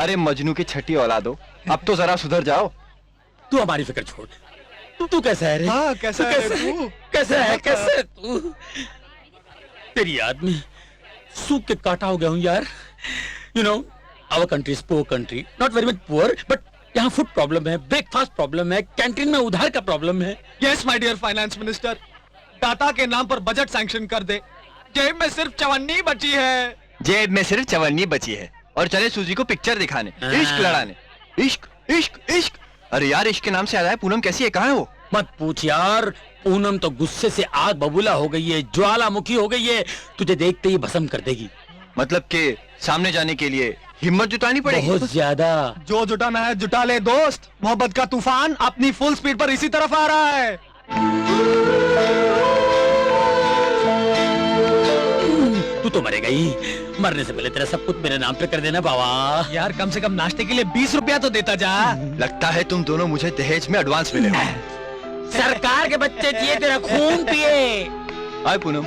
अरे मजनू की छठी औलाद हो, अब तो जरा सुधर जाओ। तू हमारी फिक्र छोड़। तू कैसा है रे? हाँ, कैसा है तू? कैसा है तू? तेरी याद में सूख के काटा हो गया हूँ यार। You know our country is poor country, not very much poor, but यहाँ फूड प्रॉब्लम है, ब्रेकफास्ट प्रॉब्लम है, कैंटीन में उधार का प्रॉब्लम है। Yes my dear finance minister, दाता के नाम पर बजट सैंक्शन कर दे। जेब में सिर्फ 54 बची है। जेब में सिर्फ 54 बची है और चले सूजी को पिक्चर दिखाने, इश्क लड़ाने। इश्क इश्क इश्क। अरे यार, इश्क के नाम से याद आया, पूनम कैसी है, कहाँ है वो? मत पूछ यार, पूनम तो गुस्से से आग बबूला हो गई है, ज्वालामुखी हो गई है, तुझे देखते ही भस्म कर देगी। मतलब के सामने जाने के लिए हिम्मत जुटानी पड़ेगी। बहुत ज्यादा। जो जुटाना है जुटा ले दोस्त, मोहब्बत का तूफान अपनी फुल स्पीड पर इसी तरफ आ रहा है। तू तो मरेगा ही, मरने से पहले तेरा सब कुछ मेरे नाम पे कर देना बाबा। यार कम से कम नाश्ते के लिए 20 रुपया तो देता जा। लगता है तुम दोनों मुझे दहेज में एडवांस मिले हो। सरकार के बच्चे जिए तेरा खून पिए। हाय पूनम।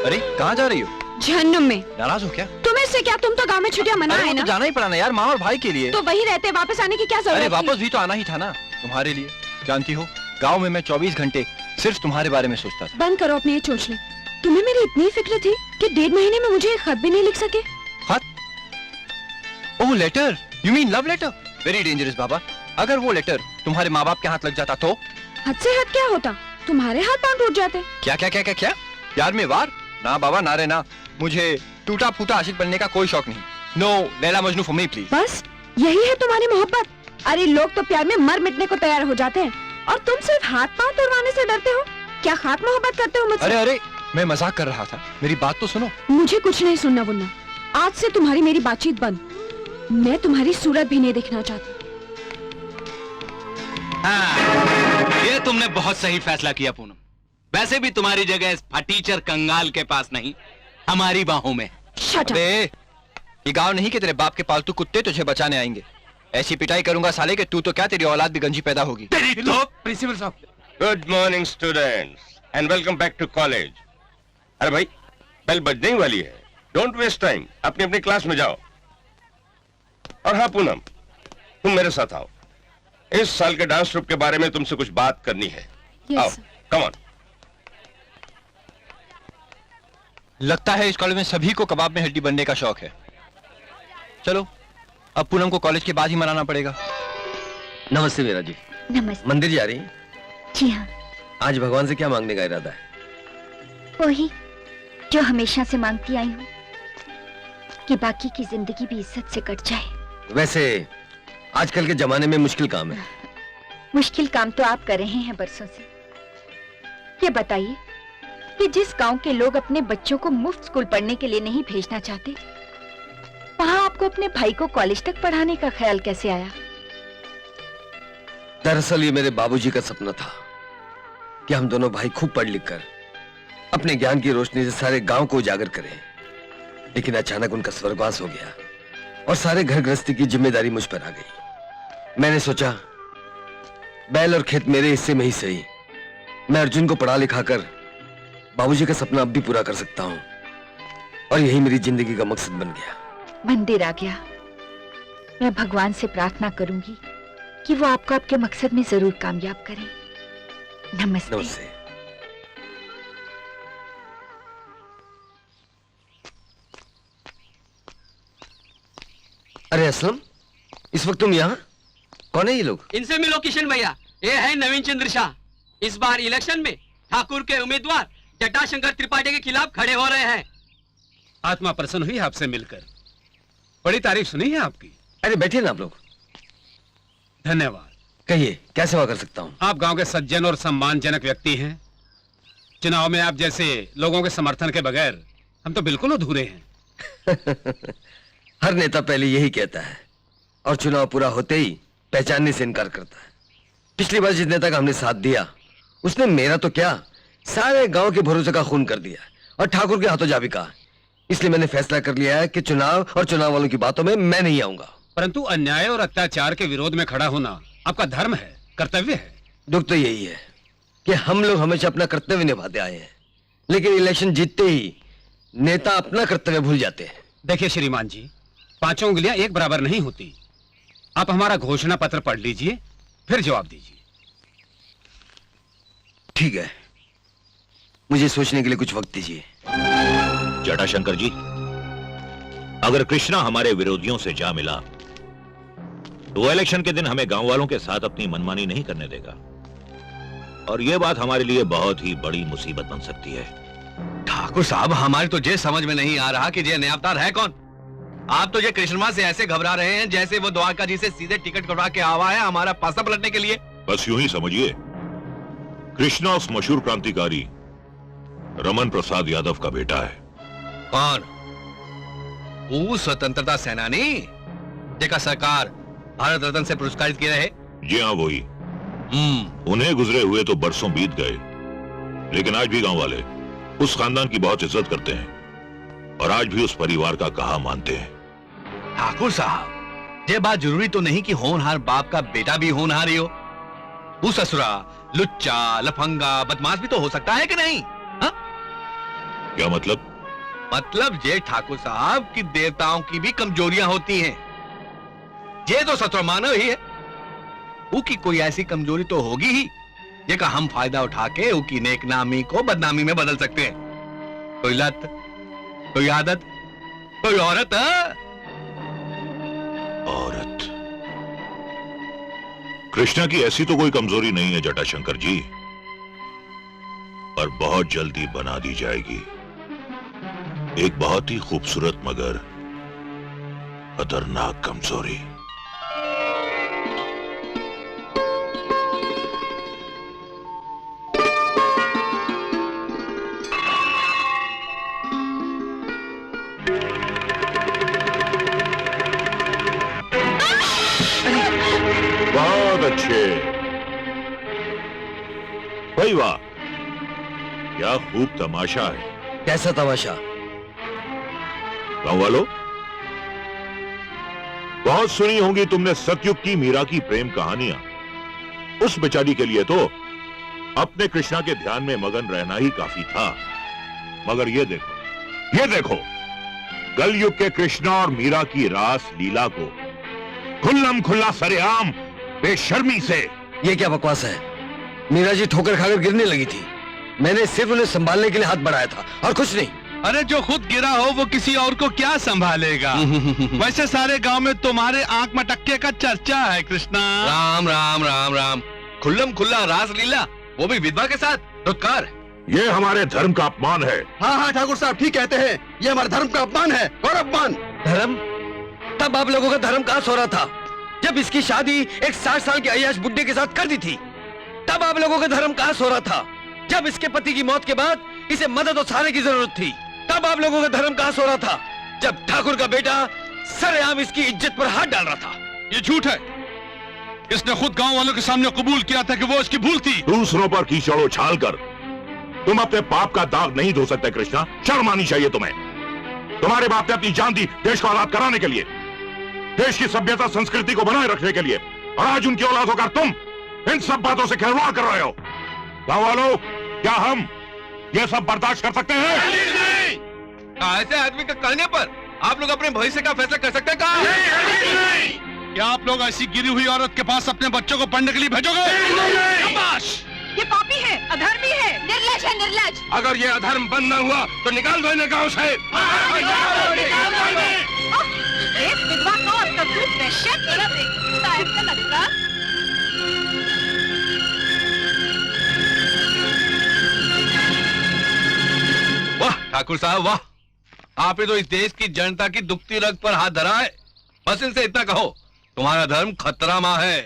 अरे कहाँ जा रही हो? जहन्नुम में। नाराज हो क्या? तुम्हें से क्या, तुम तो गांव में छुट्टियां मना है ना? तो जाना ही पड़ा ना यार, माँ और भाई के लिए। तो वही रहते, वापस आने की क्या जरूरत? अरे वापस भी तो आना ही था ना तुम्हारे लिए। जानती हो, गाँव में मैं 24 घंटे सिर्फ तुम्हारे बारे में सोचता था। बंद करो अपने ये चोचले। तुम्हें मेरी इतनी फिक्र थी कि 1.5 महीने में मुझे एक खत भी नहीं लिख सके। खत? Oh letter, you mean love letter? Very dangerous बाबा। अगर वो लेटर तुम्हारे माँ बाप के हाथ लग जाता तो? हद से हद क्या होता, तुम्हारे हाथ पांव टूट जाते। क्या क्या क्या क्या क्या? प्यार में वार? ना बाबा, ना रे ना। मुझे टूटा फूटा आशिक बनने का कोई शौक नहीं। No Laila Majnu for me please. बस यही है तुम्हारी मोहब्बत? अरे लोग तो प्यार में मर मिटने को तैयार हो जाते हैं और तुम सिर्फ हाथ पांव तोड़वाने से डरते हो। क्या खाक मोहब्बत करते हो मुझसे? अरे अरे, मैं मजाक कर रहा था, मेरी बात तो सुनो। मुझे कुछ नहीं सुनना बुन्ना। आज से तुम्हारी मेरी बातचीत बंद। मैं तुम्हारी सूरत भी नहीं देखना चाहती। हाँ, ये तुमने बहुत सही फैसला किया पूनम। वैसे भी तुम्हारी जगह इस फटीचर कंगाल के पास नहीं, हमारी बाहों में। Shut up. ये गांव नहीं कि तेरे बाप के पालतू कुत्ते तुझे बचाने आएंगे। ऐसी पिटाई करूंगा साले कि तू तो क्या, तेरी औलाद भी गंजी पैदा होगी। प्रिंसिपल साहब। Good morning students and welcome back to college. अरे भाई, बेल बजने ही वाली है, डोंट वेस्ट टाइम, अपनी अपनी क्लास में जाओ। और हाँ पूनम, तुम मेरे साथ आओ। इस साल के डांस ट्रूप के बारे में तुमसे कुछ बात करनी है। आओ, कम ऑन। लगता है इस कॉलेज में सभी को कबाब में हड्डी बनने का शौक है। चलो, अब पूनम को कॉलेज के बाद ही मनाना पड़ेगा। नमस्ते मीरा जी। नमस्ते। मंदिर जा रही हैं? जी हाँ। आज भगवान से क्या मांगने का इरादा है? वही जो हमेशा से मांगती आई हूँ, कि बाकी की जिंदगी भी इज्जत से कट जाए। वैसे आजकल के जमाने में मुश्किल काम है। मुश्किल काम तो आप कर रहे हैं बरसों से। ये बताइए कि जिस गांव के लोग अपने बच्चों को मुफ्त स्कूल पढ़ने के लिए नहीं भेजना चाहते, वहां आपको अपने भाई को कॉलेज तक पढ़ाने का ख्याल कैसे आया? दरअसल ये मेरे बाबूजी का सपना था कि हम दोनों भाई खूब पढ़ लिख कर अपने ज्ञान की रोशनी से सारे गांव को उजागर करें। लेकिन अचानक उनका स्वर्गवास हो गया और सारे घर गृहस्थी की जिम्मेदारी मुझ पर आ गई। मैंने सोचा बैल और खेत मेरे हिस्से में ही सही, मैं अर्जुन को पढ़ा लिखा कर बाबूजी का सपना अब भी पूरा कर सकता हूं। और यही मेरी जिंदगी का मकसद बन गया। मंदिर आ गया। मैं भगवान से प्रार्थना करूंगी कि वो आपको आपके मकसद में जरूर कामयाब करें। नमस्ते। नमस्ते। अरे असलम, इस वक्त तुम यहाँ? कौन है ये लोग? इनसे मिलो किशन भैया, ये है नवीन चंद्र शाह। इस बार इलेक्शन में ठाकुर के उम्मीदवार जटाशंकर त्रिपाठी के खिलाफ खड़े हो रहे हैं। आत्मा प्रसन्न हुई आपसे मिलकर, बड़ी तारीफ सुनी है आपकी। अरे बैठिए ना आप लोग। धन्यवाद। कहिए, क्या सेवा कर सकता हूँ? आप गांव के सज्जन और सम्मानजनक व्यक्ति हैं। चुनाव में आप जैसे लोगों के समर्थन के बगैर हम तो बिल्कुल अधूरे हैं। हर नेता पहले यही कहता है और चुनाव पूरा होते ही पहचानने से इनकार करता है। पिछली बार जिस नेता का हमने साथ दिया, उसने मेरा तो क्या, सारे गांव के भरोसे का खून कर दिया और ठाकुर के हाथों जा भी कहा। इसलिए मैंने फैसला कर लिया है कि चुनाव और चुनाव वालों की बातों में मैं नहीं आऊंगा। परंतु अन्याय और अत्याचार के विरोध में खड़ा होना आपका धर्म है, कर्तव्य है। दुख तो यही है कि हम लोग हमेशा अपना कर्तव्य निभाते आए हैं, लेकिन इलेक्शन जीतते ही नेता अपना कर्तव्य भूल जाते हैं। देखिए श्रीमान जी, पांचों उंगलियां एक बराबर नहीं होती। आप हमारा घोषणा पत्र पढ़ लीजिए, फिर जवाब दीजिए। ठीक है, मुझे सोचने के लिए कुछ वक्त दीजिए। जटाशंकर जी, अगर कृष्णा हमारे विरोधियों से जा मिला तो इलेक्शन के दिन हमें गांव वालों के साथ अपनी मनमानी नहीं करने देगा, और यह बात हमारे लिए बहुत ही बड़ी मुसीबत बन सकती है। ठाकुर साहब, हमारी तो ये समझ में नहीं आ रहा कि ये नया अवतार है कौन। आप तो ये कृष्णा से ऐसे घबरा रहे हैं जैसे वो द्वारका जी से सीधे टिकट कटवा के आवा है हमारा पासा पलटने के लिए। बस यूं ही समझिए, कृष्णा उस मशहूर क्रांतिकारी रमन प्रसाद यादव का बेटा है। कौन? वो स्वतंत्रता सेनानी जेका सरकार भारत रत्न से पुरस्कारित किए रहे? जी हाँ, वही। उन्हें गुजरे हुए तो बरसों बीत गए, लेकिन आज भी गांव वाले उस खानदान की बहुत इज्जत करते हैं और आज भी उस परिवार का कहा मानते हैं। ठाकुर साहब, ये बात जरूरी तो नहीं कि होनहार बाप का बेटा भी होनहार ही हो। वो ससुरा लुच्चा लफंगा बदमाश भी तो हो सकता है कि नहीं? हा? क्या मतलब? मतलब ये ठाकुर साहब कि देवताओं की भी कमजोरियां होती हैं। ये तो सत्र मानव ही है, उसकी कोई ऐसी कमजोरी तो होगी ही जिसका हम फायदा उठा के उसकी नेकनामी को बदनामी में बदल सकते हैं। कोई लत, कोई आदत, कोई औरत। औरत? कृष्णा की ऐसी तो कोई कमजोरी नहीं है जटाशंकर जी, पर बहुत जल्दी बना दी जाएगी। एक बहुत ही खूबसूरत मगर खतरनाक कमजोरी। बहुत अच्छे भाई, वाह, क्या खूब तमाशा है। कैसा तमाशा? गांव वालों, बहुत सुनी होंगी तुमने सतयुग की मीरा की प्रेम कहानियां। उस बेचारी के लिए तो अपने कृष्णा के ध्यान में मगन रहना ही काफी था, मगर ये देखो कलयुग के कृष्णा और मीरा की रास लीला को खुल्लम खुल्ला सरेआम बेशर्मी से। ये क्या बकवास है? मीरा जी ठोकर खाकर गिरने लगी थी, मैंने सिर्फ उन्हें संभालने के लिए हाथ बढ़ाया था और कुछ नहीं। अरे जो खुद गिरा हो वो किसी और को क्या संभालेगा? वैसे सारे गांव में तुम्हारे आंख मटक्के का चर्चा है कृष्णा। राम राम राम राम, खुल्लम खुल्ला रास लीला, वो भी विधवा के साथ। धुतकार, ये हमारे धर्म का अपमान है। हाँ हाँ ठाकुर साहब ठीक कहते हैं, ये हमारे धर्म का अपमान है और अपमान। धर्म? तब आप लोगों का धर्म कहां सो रहा था? जब इसकी शादी एक 60 साल के अय्याश बुड्ढे के साथ कर दी थी, तब आप लोगों का धर्म कहां सो रहा था? जब इसके पति की मौत के बाद इसे मदद और सहारे की जरूरत थी, तब आप लोगों का धर्म कहां सो रहा था? जब ठाकुर का बेटा सरेआम इसकी इज्जत पर हाथ डाल रहा था। ये झूठ है, इसने खुद गांव वालों के सामने कबूल किया था कि वो इसकी भूल थी। दूसरों पर कीचड़ उछाल कर तुम अपने पाप का दाग नहीं धो सकते कृष्णा, शर्म आनी चाहिए तुम्हें। तुम्हारे बाप ने अपनी जान दी देश को आजाद कराने के लिए, देश की सभ्यता संस्कृति को बनाए रखने के लिए, और आज उनकी औलाद होकर तुम इन सब बातों से खिलवाड़ कर रहे हो। गांव वालों, क्या हम ये सब बर्दाश्त कर सकते हैं? ऐसे आदमी के कहने पर आप लोग अपने भविष्य का फैसला कर सकते हैं? क्या आप लोग ऐसी गिरी हुई औरत के पास अपने बच्चों को पढ़ने के लिए भेजोगे? ये पापी है, अधर्मी है, निर्लज है, निर्लज। अगर ये अधर्म बंद न हुआ तो निकाल दो इन्हें गांव से। एक विधवा को और करतूत वैश्य तेरा देखता है क्या लगता? वाह ठाकुर साहब वाह, आपने तो इस देश की जनता की दुखती रग पर हाथ धरा है। बस इनसे इतना कहो, तुम्हारा धर्म खतरा में है,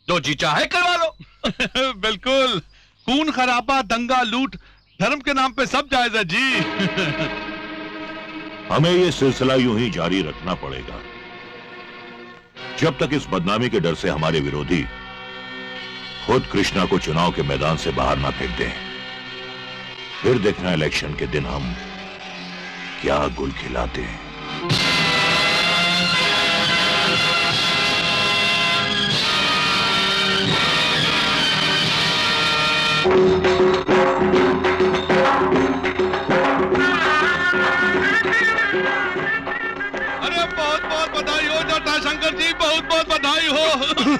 जो जी चाहे करवा लो। बिल्कुल, खून खराबा दंगा लूट धर्म के नाम पे सब जायज है जी। हमें ये सिलसिला यूं ही जारी रखना पड़ेगा जब तक इस बदनामी के डर से हमारे विरोधी खुद कृष्णा को चुनाव के मैदान से बाहर ना फेंक दें। फिर देखना इलेक्शन के दिन हम क्या गुल खिलाते हैं। अरे बहुत बहुत जटाशंकर जी, बहुत बहुत बधाई हो।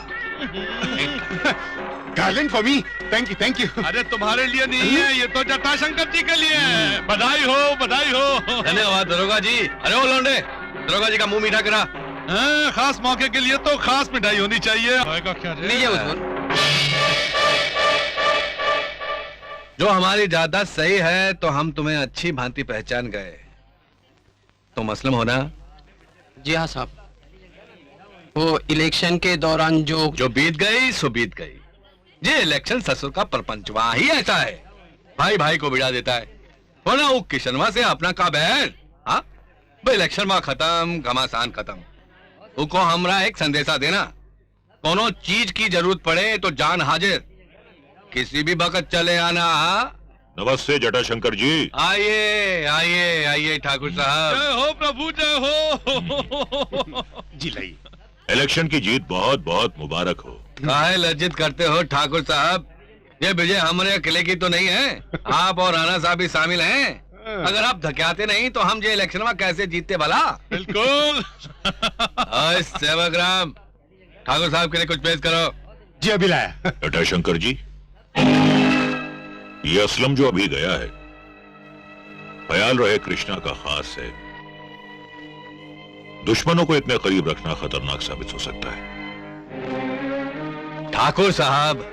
Garland for me, thank you. अरे तुम्हारे लिए नहीं है, ये तो जटाशंकर जी के लिए है। बधाई हो, बधाई हो। धन्यवाद दरोगा जी। अरे ओ लौंडे, दरोगा जी का मुंह मीठा करा। हाँ, खास मौके के लिए तो खास मिठाई होनी चाहिए। लीजिए उस्मान। जो हमारी जायदाद सही है तो हम तुम्हें अच्छी भांति पहचान गए। तुम असलम हो ना? जी हाँ साहब, वो इलेक्शन के दौरान जो बीत गई सो बीत गई। ये इलेक्शन ससुर का परपंच वहां ही ऐसा है, भाई भाई को बिड़ा देता है। होना वो किशनवा से अपना का बैर, हाँ भाई इलेक्शन वहां खत्म, घमासान खत्म। उनको हमरा एक संदेशा देना, कोनो चीज की जरूरत पड़े तो जान हाजिर, किसी भी वक्त चले आना। हाँ नमस्ते जटाशंकर जी। आइए आइए आइए ठाकुर साहब। जय हो प्रभु, जय हो। जी लाइए। इलेक्शन की जीत बहुत बहुत मुबारक हो। काहे लज्जित करते हो ठाकुर साहब, ये विजय हमारे किले की तो नहीं है, आप और राणा साहब भी शामिल हैं। अगर आप धक्याते नहीं तो हम ये इलेक्शन में कैसे जीतते भला? बिल्कुल। सेवकराम, ठाकुर साहब के लिए कुछ पेश करो। जी अभी लाया। जटाशंकर जी, ये असलम जो अभी गया है, ख्याल रहे कृष्णा का खास है। दुश्मनों को इतने करीब रखना खतरनाक साबित हो सकता है। ठाकुर साहब,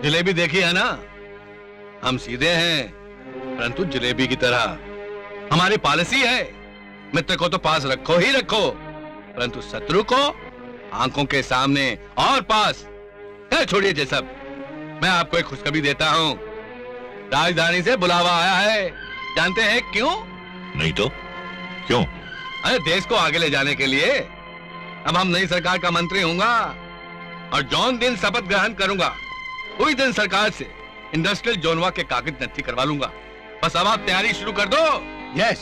जलेबी देखी है ना, हम सीधे हैं परंतु जलेबी की तरह। हमारी पॉलिसी है, मित्र को तो पास रखो ही रखो, परंतु शत्रु को आंखों के सामने और पास। छोड़िए ये सब, मैं आपको एक खुशखबरी देता हूँ। राजधानी से बुलावा आया है, जानते हैं क्यों? नहीं तो क्यों? अरे देश को आगे ले जाने के लिए। अब हम नई सरकार का मंत्री होऊंगा और जौन दिन शपथ ग्रहण करूंगा उसी दिन सरकार से इंडस्ट्रियल जोनवा के कागज नत्थी करवा लूंगा। बस अब आप तैयारी शुरू कर दो। Yes,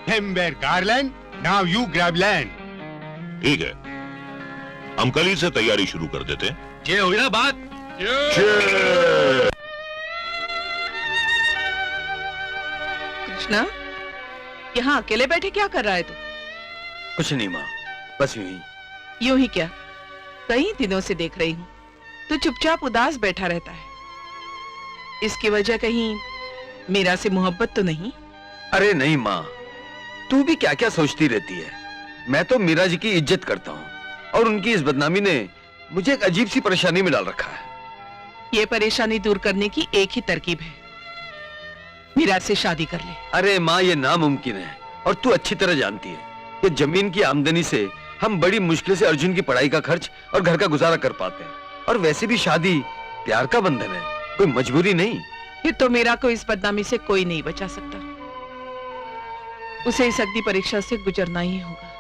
him wear garland, now you grab land. ठीक है, हम कल ही से तैयारी शुरू कर देते हैं। ये हुई ना बात। कृष्णा, यहाँ अकेले बैठे क्या कर रहा है तू? कुछ नहीं माँ, बस यूं ही। यूं ही क्या, कई दिनों से देख रही हूँ तू चुपचाप उदास बैठा रहता है। इसकी वजह कहीं मीरा से मोहब्बत तो नहीं? अरे नहीं माँ, तू भी क्या क्या सोचती रहती है। मैं तो मीरा जी की इज्जत करता हूँ और उनकी इस बदनामी ने मुझे एक अजीब सी परेशानी में डाल रखा है। ये परेशानी दूर करने की एक ही तरकीब है, मीरा से शादी कर ले। अरे माँ, ये नामुमकिन है और तू अच्छी तरह जानती है कि जमीन की आमदनी से हम बड़ी मुश्किल से अर्जुन की पढ़ाई का खर्च और घर का गुजारा कर पाते हैं। और वैसे भी शादी प्यार का बंधन है, कोई मजबूरी नहीं। फिर तो मीरा को इस बदनामी से कोई नहीं बचा सकता, उसे इस अग्नि परीक्षा से गुजरना ही होगा।